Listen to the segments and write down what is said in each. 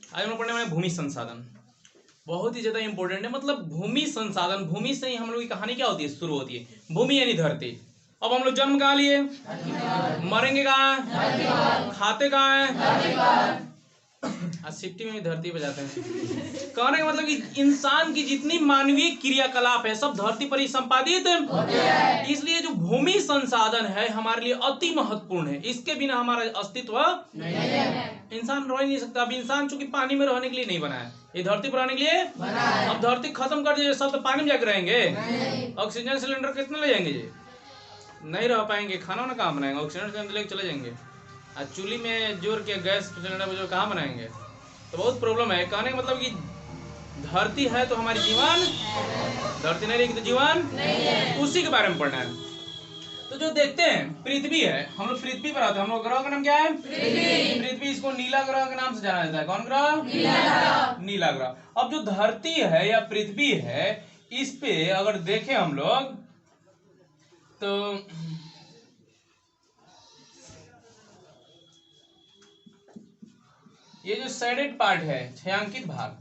आज हम लोग पढ़ने वाले हैं भूमि संसाधन। बहुत ही ज्यादा इंपॉर्टेंट है। मतलब भूमि संसाधन, भूमि से ही हम लोग की कहानी क्या होती है, शुरू होती है। भूमि यानी धरती। अब हम लोग जन्म कहाँ लिए, मरेंगे कहाँ, खाते कहाँ है, सिफ्टी में भी धरती पे जाते हैं। कहने का मतलब कि इंसान की जितनी मानवीय क्रियाकलाप है सब धरती पर ही संपादित है। इसलिए जो भूमि संसाधन है हमारे लिए अति महत्वपूर्ण है। इसके बिना हमारा अस्तित्व नहीं है। इंसान रह ही नहीं सकता। अब इंसान चूंकि पानी में रहने के लिए नहीं बना है, ये धरती पर रहने के लिए बना है। अब धरती खत्म कर दिए सब तो पानी में जाकर रहेंगे। ऑक्सीजन सिलेंडर कितने ले जाएंगे जी, नहीं रह पाएंगे। खाना ना कहाँ बनाएंगे, ऑक्सीजन सिलेंडर लेकर चले जाएंगे। चूल्ही में जोड़ के गैस सिलेंडर में जो कहाँ बनाएंगे, तो बहुत प्रॉब्लम है। कहने का मतलब कि धरती है तो हमारी जीवन, धरती नहीं रहेगी तो जीवन नहीं है। उसी के बारे में पढ़ना है। तो जो देखते हैं पृथ्वी है, हम लोग पृथ्वी पर आते हैं। हम लोग ग्रह का नाम क्या है, पृथ्वी। पृथ्वी इसको नीला ग्रह के नाम से जाना जाता है। कौन ग्रह, नीला ग्रह। नीला ग्रह। अब जो धरती है या पृथ्वी है, इस पे अगर देखें हम लोग तो ये जो शेडेड पार्ट है, छायांकित भाग,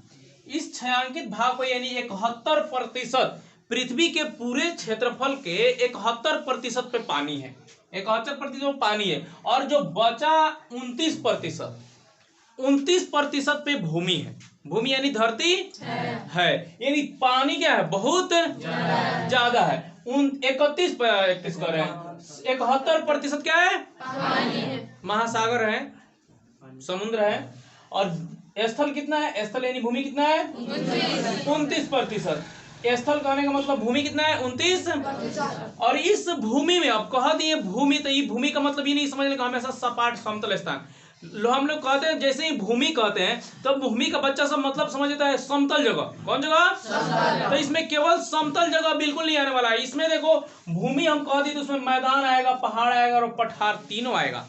इस छायांकित भाग को यानी 71% पृथ्वी के पूरे क्षेत्रफल के 71% पे पानी है। 71% पानी है। और जो बचा 29% पे भूमि है। भूमि यानी धरती है, यानी पानी क्या है, बहुत ज्यादा है। 71% क्या है, पानी है। महासागर है, समुद्र है। और स्थल कितना है, स्थल यानी भूमि कितना है, 29%। स्थल कहने का मतलब भूमि कितना है, 29%। और इस भूमि में अब कह दिए भूमि, तो ये भूमि का मतलब ये नहीं समझ लेगा हमेशा सपाट समतल स्थान। हम लोग कहते हैं जैसे ही भूमि कहते हैं तो भूमि का बच्चा सब मतलब समझता है समतल जगह। कौन जगह, तो इसमें केवल समतल जगह बिल्कुल नहीं आने वाला है। इसमें देखो भूमि हम कह दिए तो उसमें मैदान आएगा, पहाड़ आएगा और पठार, तीनों आएगा।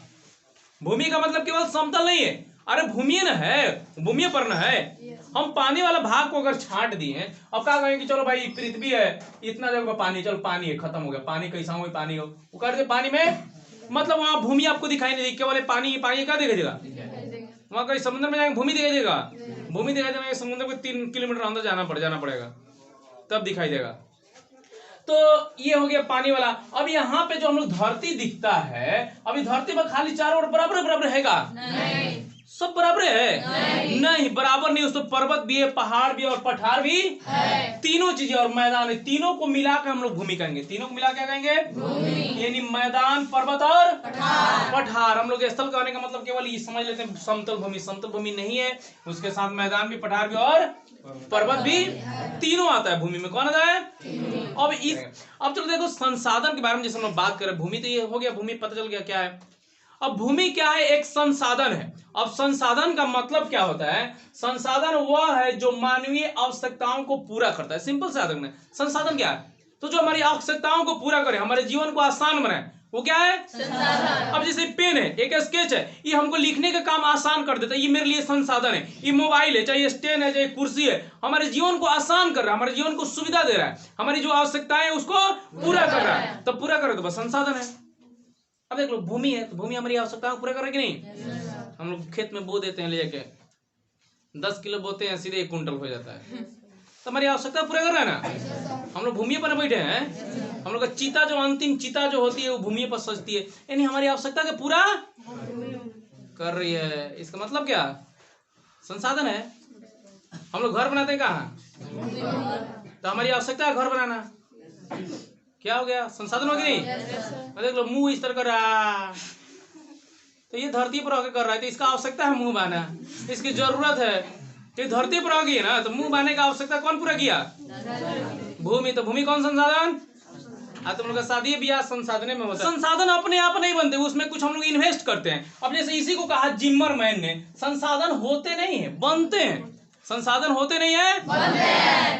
भूमि का मतलब केवल समतल नहीं है। अरे भूमि न है, भूमि पर न है। हम पानी वाला भाग को अगर छांट दिए, अब क्या कहेंगे, चलो भाई पृथ्वी है, इतना जगह पानी, चलो पानी है, खत्म हो गया। पानी कैसा हो, पानी हो, वो कर दे पानी में, मतलब वहां भूमि आपको दिखाई नहीं देगी, केवल पानी। पानी क्या दिखाई देगा, वहां कहीं समुद्र में जाएंगे भूमि दिखाई देगा, भूमि दिखाई देगा। समुद्र को 3 किलोमीटर अंदर जाना पड़ेगा, तब दिखाई देगा। तो ये हो गया पानी वाला। अब यहाँ पे जो हम लोग धरती दिखता है, अभी धरती पर खाली चारों ओर बराबर है का, नहीं। सब बराबर है, नहीं बराबर नहीं। उसमें पर्वत भी है, पहाड़ भी और पठार भी है, तीनों चीजें और मैदान है। तीनों को मिला के हम लोग भूमि कहेंगे। तीनों को मिला के कहेंगे भूमि, यानी मैदान, पर्वत और पठार। हम लोग स्थल कहने का मतलब केवल ये समझ लेते हैं समतल भूमि। समतल भूमि नहीं है, उसके साथ मैदान भी, पठार भी और पर्वत भी, तीनों आता है भूमि में। कौन आता है, अब चलो देखो संसाधन के बारे में। जैसे हम लोग बात करें भूमि, तो ये हो गया भूमि, पता चल गया क्या है। अब भूमि क्या है, एक संसाधन है। अब संसाधन का मतलब क्या होता है, संसाधन वह है जो मानवीय आवश्यकताओं को पूरा करता है। सिंपल साधन है संसाधन। क्या है, तो जो हमारी आवश्यकताओं को पूरा करे, हमारे जीवन को आसान बनाए, वो क्या है, संसाधन। अब जैसे पेन है, एक स्केच है, ये हमको लिखने का काम आसान कर देता है, ये मेरे लिए संसाधन है। ये मोबाइल है, चाहे स्टैंड है, चाहे कुर्सी है, हमारे जीवन को आसान कर रहा है, हमारे जीवन को सुविधा दे रहा है, हमारी जो आवश्यकताएं है उसको पूरा कर रहा है। तो पूरा करे तो बस संसाधन है। अब देख लो भूमि है, तो भूमि हमारी आवश्यकताओं को पूरा कर रहा है कि नहीं। हम लोग खेत में बो देते हैं, लेके 10 किलो बोते हैं, सीधे 1 कुंटल हो जाता है। तो हमारी आवश्यकता पूरा कर रहा है ना। हम लोग भूमि पर बैठे हैं। हम लोग का चीता, जो अंतिम चीता जो होती है, वो भूमि पर सजती है, यानी हमारी आवश्यकता के पूरा कर रही है। इसका मतलब क्या, संसाधन है। हम लोग घर बनाते हैं कहाँ, तो हमारी आवश्यकता है घर बनाना। क्या हो गया, संसाधन हो गया नहीं। देख लो मुंह इस तरह कर रहा, तो ये धरती पर आके कर रहा है, तो इसका आवश्यकता है मुंह बाना, इसकी जरूरत है। तो धरती पर आ गई है ना, तो मुंह बांधने का आवश्यकता कौन पूरा किया, भूमि। तो भूमि कौन संसाधन, तुम लोग का शादी ब्याह संसाधन में होता है। संसाधन अपने आप नहीं बनते, उसमें कुछ हम लोग इन्वेस्ट करते हैं। अब जैसे इसी को कहा जिम्मरमैन ने, संसाधन होते नहीं है, बनते हैं। संसाधन होते नहीं है,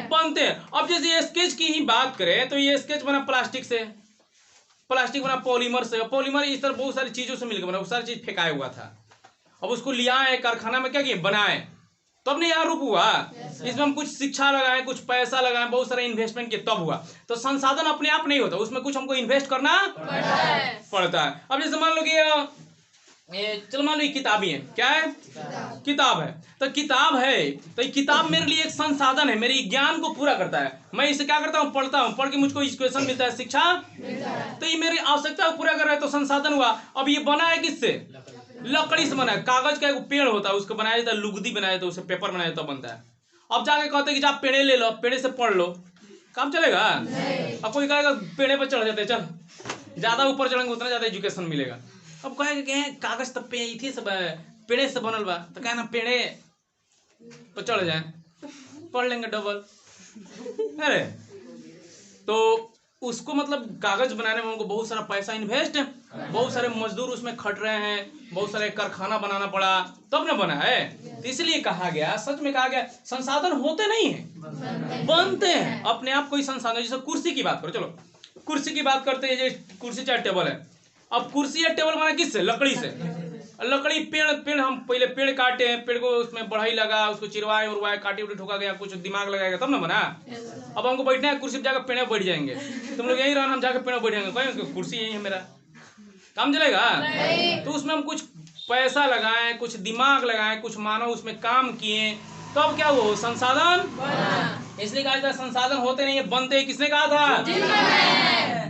बनते हैं। अब जैसे स्केच की ही बात करें, तो ये स्केच बना प्लास्टिक से, प्लास्टिक बना पॉलीमर से, पॉलीमर इस तरह बहुत सारी चीजों से मिलकर बना, वो सारी चीज फेंकाया हुआ था। अब उसको लिया है कारखाना में, क्या किए, बनाए, तब नहीं यहाँ रूप हुआ। इसमें हम कुछ शिक्षा लगाएं, कुछ पैसा लगाएं, बहुत सारा इन्वेस्टमेंट किए, तब हुआ। तो संसाधन अपने आप नहीं होता, उसमें कुछ हमको इन्वेस्ट करना पड़ता है। अब जैसे मान लो कि चलो मान लो ये किताब ही है, क्या है? किताब है। तो किताब है तो ये किताब मेरे लिए एक संसाधन है, मेरी ज्ञान को पूरा करता है। मैं इसे क्या करता हूँ? पढ़ता हूँ, पढ़ के मुझको एजुकेशन मिलता है, शिक्षा तो ये मेरी आवश्यकता को पूरा कर रहा है, तो संसाधन हुआ। अब ये बना है किससे? लकड़ी से बना है। कागज का एक पेड़ होता है, उसको बनाया जाता है, लुगदी बनाया जाता है, उसे पेपर बनाया जाता बनता है। अब जाके कहते हैं कि आप पेड़े ले लो, पेड़े से पढ़ लो, काम चलेगा? अब कोई कहेगा पेड़े पर चढ़ जाते, चल ज्यादा ऊपर चढ़ेंगे उतना ज्यादा एजुकेशन मिलेगा। अब कहेगा कि कागज तो पे सब पेड़े से बनल बा, तो क्या ना पेड़े पर चढ़ जाए, पढ़ लेंगे डबल। अरे तो उसको मतलब कागज बनाने में उनको बहुत सारा पैसा इन्वेस्ट है, बहुत सारे मजदूर उसमें खट रहे हैं, बहुत सारे कारखाना बनाना पड़ा तब ना बना है। तो इसलिए कहा गया, सच में कहा गया, संसाधन होते नहीं है, बनते हैं अपने आप। कोई संसाधन, जैसे कुर्सी की बात करो, चलो कुर्सी की बात करते हैं, जो कुर्सी चाहे टेबल है। अब कुर्सी या टेबल बना किससे? लकड़ी से। लकड़ी पेड़ हम पहले पेड़ काटे हैं, पेड़ को उसमें बढ़ाई लगा, उसको चिरवाए उरवाए, काटे उटे ठोका गया, कुछ दिमाग लगाएगा तब ना बना। अब हमको बैठना है कुर्सी पे, जाकर पेड़ बैठ जाएंगे, तुम लोग यही रहना, हम जाकर पेड़ बैठ जाएंगे, कहेंगे कुर्सी यही है मेरा, काम चलेगा? तो उसमें हम कुछ पैसा लगाएं, कुछ दिमाग लगाएं, कुछ मानव उसमें काम किए, तो अब क्या हुआ? संसाधन। इसलिए कहा था संसाधन होते नहीं है, बनते हैं। किसने कहा था?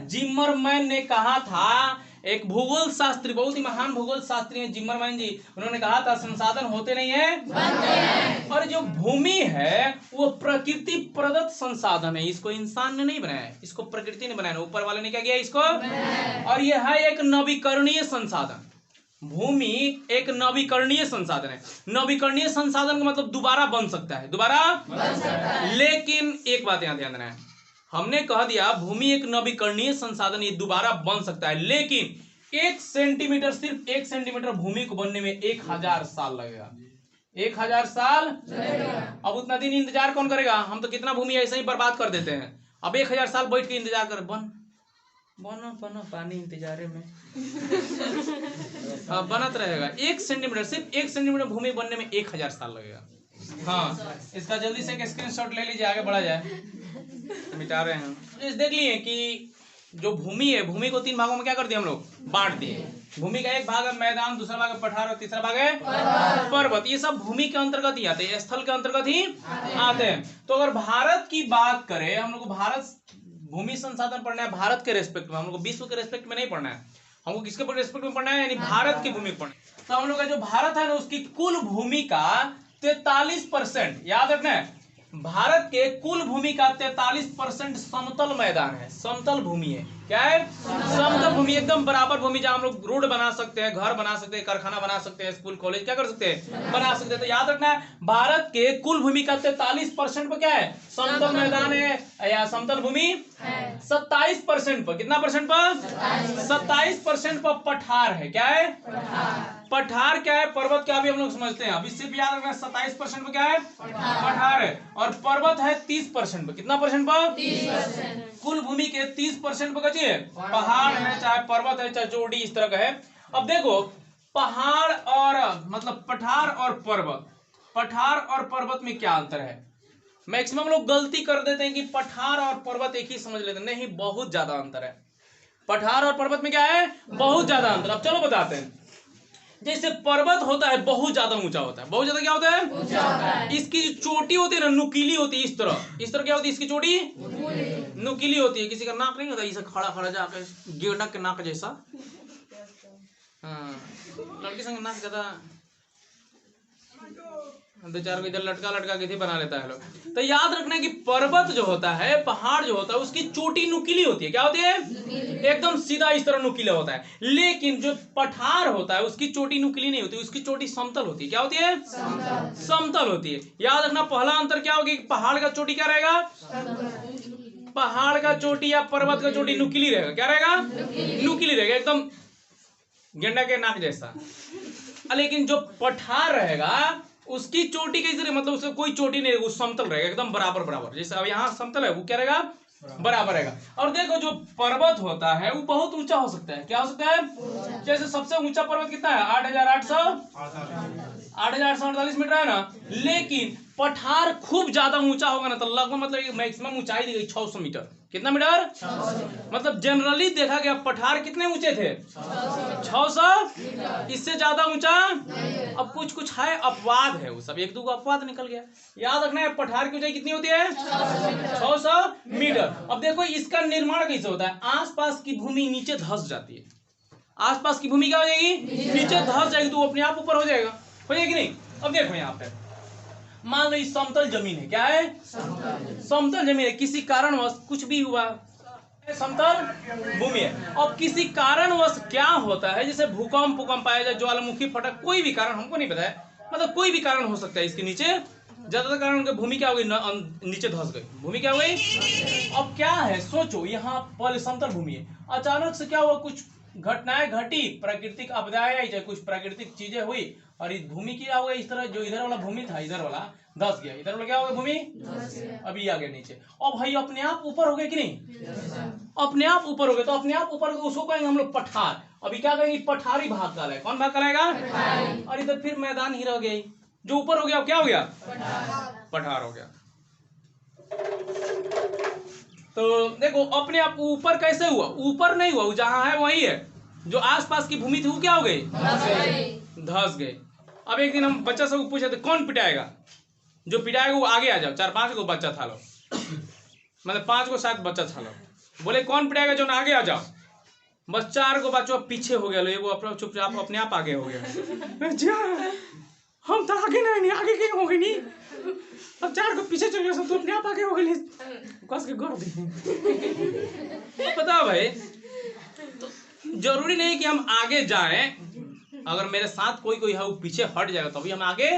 जिमरमैन ने कहा था। एक भूगोल शास्त्री, बहुत ही महान भूगोल शास्त्री हैं जिमरमैन जी, उन्होंने कहा था संसाधन होते नहीं है, बनते हैं। और जो भूमि है वो प्रकृति प्रदत्त संसाधन है, इसको इंसान ने नहीं बनाया, इसको प्रकृति ने बनाया, ऊपर वाले ने क्या किया इसको। और यह है एक नवीकरणीय संसाधन। भूमि एक नवीकरणीय संसाधन है। नवीकरणीय संसाधन का मतलब दोबारा बन सकता है, दोबारा बन सकता है। लेकिन एक बात यहाँ ध्यान देना है, हमने कह दिया भूमि एक नवीकरणीय संसाधन, ये दोबारा बन सकता है, लेकिन 1 सेंटीमीटर, सिर्फ 1 सेंटीमीटर भूमि को बनने में 1000 साल लगेगा। 1000 साल लगेगा। अब उतना दिन इंतजार कौन करेगा? हम तो कितना भूमि ऐसे ही बर्बाद कर देते हैं। अब 1000 साल बैठ के इंतजार कर, बनो पानी इंतजारे में बनत रहेगा। 1 सेंटीमीटर, सिर्फ 1 सेंटीमीटर भूमि बनने में 1000 साल लगेगा। हाँ, इसका जल्दी से एक स्क्रीनशॉट ले लीजिए, आगे बढ़ा जाए। मिटा रहे हैं, देख लिए कि जो भूमि है, भूमि को 3 भागों में क्या कर दिया हम लोग? बांट दिए। भूमि का एक भाग है मैदान, दूसरा भाग है पठार और तीसरा भाग है पर्वत। ये सब भूमि के अंतर्गत ही आते हैं, स्थल के अंतर्गत ही आते हैं। तो अगर भारत की बात करें, हम लोग को भारत भूमि संसाधन पढ़ना है भारत के रेस्पेक्ट में, हम लोग को विश्व के रेस्पेक्ट में नहीं पढ़ना है, हमको किसके रेस्पेक्ट में पढ़ना है? यानी भारत की भूमि पढ़ना है। तो हम लोग का जो भारत है ना, उसकी कुल भूमि का 43%, याद रखना है, भारत के कुल भूमि का 43% समतल मैदान है, समतल भूमि है। क्या है? समतल भूमि, एकदम बराबर भूमि, जहां हम लोग रोड बना सकते हैं, घर बना सकते हैं, कारखाना बना सकते हैं, स्कूल कॉलेज क्या कर सकते हैं? बना सकते हैं। तो याद रखना है, भारत के कुल भूमि का 43% पर क्या है? समतल मैदान है या समतल भूमि। 27% पर, कितना परसेंट पर? 27% पर पठार है। क्या है? पठार क्या है? पर्वत क्या भी हम लोग समझते हैं। अभी सिर्फ याद रखना 27% पर क्या है? पठार है। और पर्वत है 30% पर। कितना परसेंट पर? 30%। कुल भूमि के 30% पर कचिए पहाड़ है, चाहे पर्वत है, चाहे चोटी, इस तरह का है। अब देखो, पहाड़ और मतलब पठार और पर्वत, पठार और पर्वत में क्या अंतर है? मैक्सिमम लोग गलती कर देते हैं कि पठार और पर्वत एक ही समझ लेते हैं। नहीं, बहुत ज्यादा अंतर है। पठार और पर्वत में क्या है? बहुत ज्यादा अंतर। अब चलो बताते हैं। जैसे पर्वत होता है बहुत ज्यादा ऊंचा होता है, बहुत ज्यादा क्या होता है? ऊंचा होता है। इसकी चोटी होती है ना, नुकीली होती है, इस तरह क्या होती है? इसकी चोटी नुकीली होती है। किसी का नाक नहीं होता इसे खड़ा खड़ा जाकर गेंडा के नाक जैसा। हाँ, लड़की संग नाक ज्यादा, 2-4 को इधर लटका लटका के बना लेता है लोग। तो याद रखना है कि पर्वत जो होता है, पहाड़ जो होता है, उसकी चोटी नुकीली होती है। क्या होती है? एकदम सीधा इस तरह नुकीला होता है। लेकिन जो पठार होता है उसकी चोटी नुकीली नहीं होती, उसकी चोटी समतल होती है। क्या होती है? समतल होती है। याद रखना, पहला अंतर क्या होगी? पहाड़ का चोटी क्या रहेगा? पहाड़ का चोटी या पर्वत का चोटी नुकीली रहेगा। क्या रहेगा? नुकीली रहेगा, एकदम गेंडा के नाक जैसा। लेकिन जो पठार रहेगा उसकी चोटी कैसे रहे? मतलब उसका कोई चोटी नहीं रहेगी, वो समतल रहेगा, एकदम बराबर बराबर। जैसे अब यहाँ समतल है, वो क्या रहेगा? बराबर रहेगा। और देखो, जो पर्वत होता है वो बहुत ऊंचा हो सकता है। क्या हो सकता है? जैसे सबसे ऊंचा पर्वत कितना है? 8,848 मीटर है ना। लेकिन पठार खूब ज्यादा ऊंचा होगा ना तो लगभग मतलब मैक्सिमम ऊंचाई दी गई 600 मीटर। कितना मीटर? 600। मतलब जनरली देखा गया पठार कितने ऊंचे थे? 600। इससे ज्यादा ऊंचा अब कुछ कुछ है अपवाद है, वो सब एक दो अपवाद निकल गया। याद रखना है पठार की ऊंचाई कितनी होती है? 600 मीटर। अब देखो इसका निर्माण कैसे होता है, आसपास की भूमि नीचे धंस जाती है। आसपास की भूमि क्या हो जाएगी? नीचे धंस जाएगी, तो अपने आप ऊपर हो जाएगा। हो जाएगी नहीं? अब देखो यहाँ पे मान लो ये समतल जमीन है। क्या है? समतल जमीन है। किसी कारणवश कुछ भी हुआ, समतल भूमि है। अब किसी कारणवश क्या होता है, जैसे भूकंप भूकंप आया जाए, ज्वालामुखी फटक, कोई भी कारण हमको नहीं पता है, मतलब कोई भी कारण हो सकता है इसके नीचे। ज्यादातर कारण भूमि क्या हो गई? नीचे धंस गई, भूमि क्या हो गई? अब क्या है सोचो, यहाँ पहले समतल भूमि है, अचानक से क्या हुआ, कुछ घटनाएं घटी, प्राकृतिक आपदाएं आई, चाहे कुछ प्राकृतिक चीजें हुई, और इस भूमि की क्या हो गई? इस तरह जो इधर वाला भूमि था, इधर वाला धंस गया, इधर वाला क्या हो गया? भूमि अभी आ गया नीचे। अब भाई अपने आप ऊपर हो गए कि नहीं? अपने आप ऊपर हो गए, तो अपने आप ऊपर उसको कहेंगे हम लोग पठार। अभी क्या कहेंगे? पठारी भाग कहलाएगा। कौन भाग कहलाएगा? और इधर फिर मैदान ही रह गई, जो ऊपर हो गया क्या हो गया? पठार हो गया। तो देखो अपने आप ऊपर कैसे हुआ? ऊपर नहीं हुआ, जहां है वही है, जो आसपास की भूमि थी वो क्या हो गई? धंस गए। अब एक दिन हम बच्चा सब पूछे थे कौन पिटाएगा, जो पिटाएगा वो आगे आ जाओ। 4-5 को बच्चा था लो, मतलब 5 को 7 बच्चा था लो, बोले कौन पिटाएगा, जो ना आगे आ जाओ। बस 4 को बच्चों पीछे हो गया, वो अपना चुपचाप अपने आप आगे हो गया। हम तो आगे नहीं आगे के हो गए नहीं, अब 4 को पीछे चल गया, तो अपने आप आगे हो गए। कस के गौर पता भाई, तो जरूरी नहीं कि हम आगे जाएं, अगर मेरे साथ कोई कोई है वो पीछे हट जाएगा तभी हम आगे।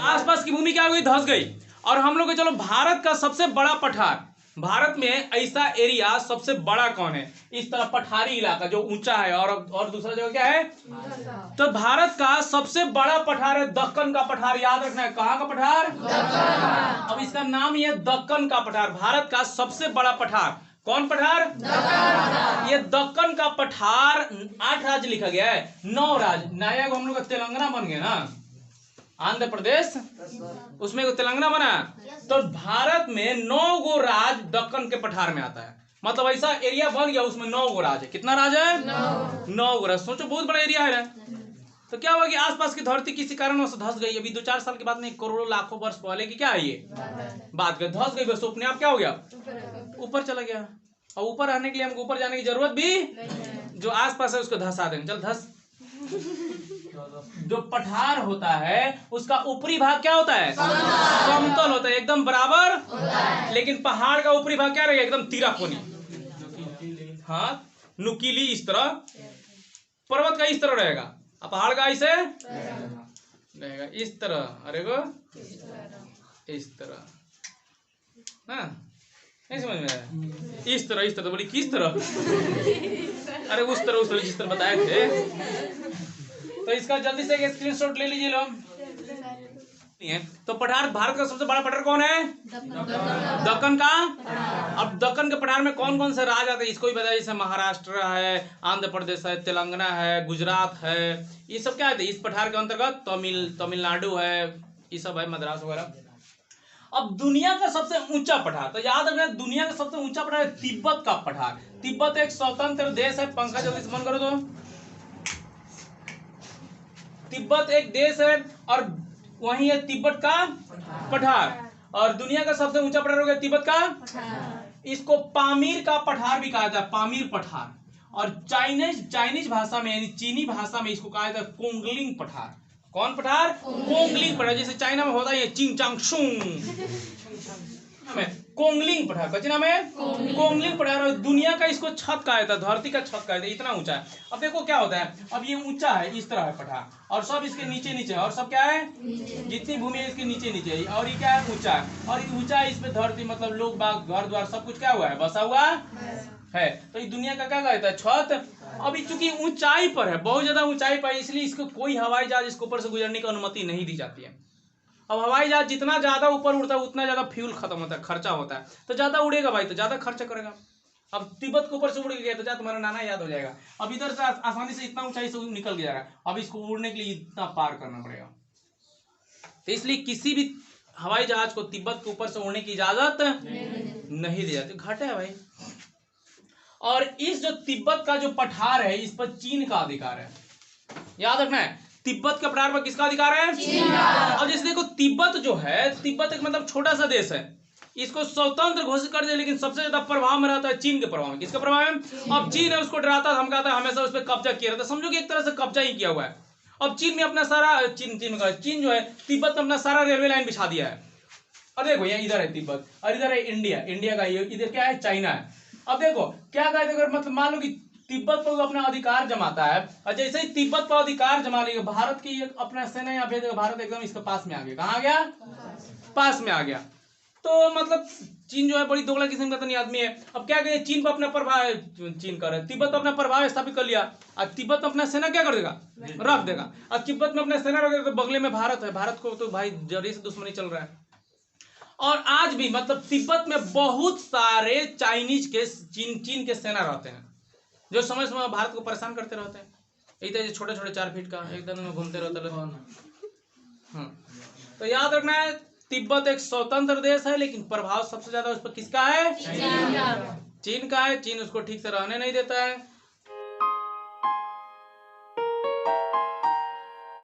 आसपास की भूमि क्या हो गई? धंस गई। और हम लोग चलो भारत का सबसे बड़ा पठार, भारत में ऐसा एरिया सबसे बड़ा कौन है? इस तरह पठारी इलाका जो ऊंचा है, और दूसरा जगह क्या है? तो भारत का सबसे बड़ा पठार है दक्कन का पठार। याद रखना है, कहाँ का पठार? अब इसका नाम ये दक्कन का पठार, भारत का सबसे बड़ा पठार। कौन पठार? ये दक्कन का पठार। 8 राज्य लिखा गया है, 9 राज्य। नया हम लोग का तेलंगाना बन गया ना, आंध्र प्रदेश, उसमें तेलंगाना बना। तो भारत में 9 गो राज्य दक्कन के पठार में आता है, मतलब ऐसा एरिया बन गया, उसमें 9 गो राज्य है। कितना राज्य है? 9 गो राज्य। सोचो बहुत बड़ा एरिया है ना। तो क्या हुआ कि आसपास की धरती किसी कारण से धंस गई। अभी 2-4 साल की बात नहीं, करोड़ों लाखों वर्ष पहले की क्या है ये बात, धंस गई, बस अपने आप क्या हो गया? ऊपर चला गया। और ऊपर रहने के लिए हमको ऊपर जाने की जरूरत भी, जो आसपास है उसको धंसा देंगे, चल धंस। जो पठार होता है उसका ऊपरी भाग क्या होता है? समतल होता है, एकदम बराबर। लेकिन पहाड़ का ऊपरी भाग क्या रहेगा? एकदम तिराकोनी, हाँ नुकीली, इस तरह। पर्वत का इस तरह रहेगा, पहाड़ का ऐसे रहेगा, इस तरह। अरे गो इस तरह, हाँ नहीं समझ में आया? इस तरह बोली किस तरह? अरे उस तरह जिस तरह बताए थे। तो इसका जल्दी से एक स्क्रीनशॉट ले लीजिए लोग। तो पठार, भारत का सबसे बड़ा पठार कौन है? दक्कन का। अब दक्कन के पठार में कौन कौन से राज्य आते हैं इसको भी बताइए, जैसे महाराष्ट्र है, आंध्र प्रदेश है, तेलंगाना है, गुजरात है, ये सब क्या है इस पठार के अंतर्गत? तमिलनाडु है, ये सब है, मद्रास वगैरह। अब दुनिया का सबसे ऊंचा पठार, तो याद रखना दुनिया का सबसे ऊंचा पठार है तिब्बत का पठार। तिब्बत एक स्वतंत्र देश है। पंखा जल्दी से बंद करो तो। तिब्बत एक देश है और वही है तिब्बत का पठार। और दुनिया का सबसे ऊंचा पठार हो गया तिब्बत का। इसको पामीर का पठार भी कहा जाता है, पामीर पठार। और चाइनीज भाषा में यानी चीनी भाषा में इसको कहा जाता है कोंगलिंग पठार। कौन पठार? कोंगलिंग पठार। जैसे चाइना में होता है चिंग चांग कोंगलिंग पठार, बच्चे नाम है कोंगलिंग पठार। और दुनिया का इसको छत कहा जाता है, धरती का छत कहा जाता है, इतना ऊंचा है। अब देखो क्या होता है, अब ये ऊंचा है, इस तरह है पठार, और सब इसके नीचे नीचे, और सब क्या है? जितनी भूमि है इसके नीचे नीचे है। और ये क्या है? ऊंचा है। और ये ऊंचा है, इसमें धरती मतलब लोग बाग, घर द्वार सब कुछ क्या हुआ है? बसा हुआ है। तो ये दुनिया का क्या कहता है? छत। अभी चूंकि ऊंचाई पर है, बहुत ज्यादा ऊंचाई पर, इसलिए इसको कोई हवाई जहाज इसके ऊपर से गुजरने की अनुमति नहीं दी जाती है। अब हवाई जहाज जितना ज्यादा ऊपर उड़ता है उतना ज्यादा फ्यूल खत्म होता है, खर्चा होता है, तो ज्यादा उड़ेगा भाई तो ज्यादा खर्चा करेगा। अब तिब्बत के ऊपर से उड़ गया तो जा तुम्हारा नाना याद हो जाएगा। अब इधर से आसानी से इतना ऊंचाई से निकल गया है, अब इसको उड़ने के लिए इतना पार करना पड़ेगा। तो इसलिए किसी भी हवाई जहाज को तिब्बत के ऊपर से उड़ने की इजाजत नहीं दी जाती। घाटा है भाई। और इस जो तिब्बत का जो पठार है इस पर चीन का अधिकार है, याद रखना है। तिब्बत के पठार पर किसका अधिकार है? चीन का। अब जैसे देखो तिब्बत जो है, तिब्बत एक मतलब छोटा सा देश है, इसको स्वतंत्र घोषित कर दिया, लेकिन सबसे ज्यादा प्रभाव में रहता है चीन के प्रभाव में। किसके प्रभाव में? अब चीन है उसको डराता धमकाता, हमेशा उस पर कब्जा किया रहता, समझो कि एक तरह से कब्जा ही किया हुआ है। अब चीन में अपना सारा चीन जो है तिब्बत में अपना सारा रेलवे लाइन बिछा दिया है। अब देखो यहाँ इधर है तिब्बत और इधर है इंडिया, इंडिया का ये इधर क्या है? चाइना है। अब देखो क्या कहते हैं, अगर मतलब मान लो कि तिब्बत पर अपना अधिकार जमाता है और जैसे ही तिब्बत पर अधिकार जमा लेगा, भारत की अपना सेना यहाँ भेजेगा, भारत एकदम इसके पास में आ गया। कहाँ आ गया? पास में आ गया। तो मतलब चीन जो है बड़ी दोगला किस्म का तनी आदमी है। अब क्या कहे, चीन पर अपना प्रभाव, चीन कर तिब्बत पर अपना प्रभाव स्थापित कर लिया और तिब्बत में अपना सेना क्या कर देगा? रख देगा। और तिब्बत में अपना सेना रख देगा तो बगले में भारत है, भारत को तो भाई जड़ी से दुश्मनी चल रहा है। और आज भी मतलब तिब्बत में बहुत सारे चाइनीज के चीन के सेना रहते हैं जो समय समय भारत को परेशान करते रहते हैं। इधर छोटे छोटे 4 फीट का एकदम में घूमते रहते हैं। तो याद रखना है तिब्बत एक स्वतंत्र देश है, लेकिन प्रभाव सबसे ज्यादा उस पर किसका है? चीन का है। चीन उसको ठीक से रहने नहीं देता है।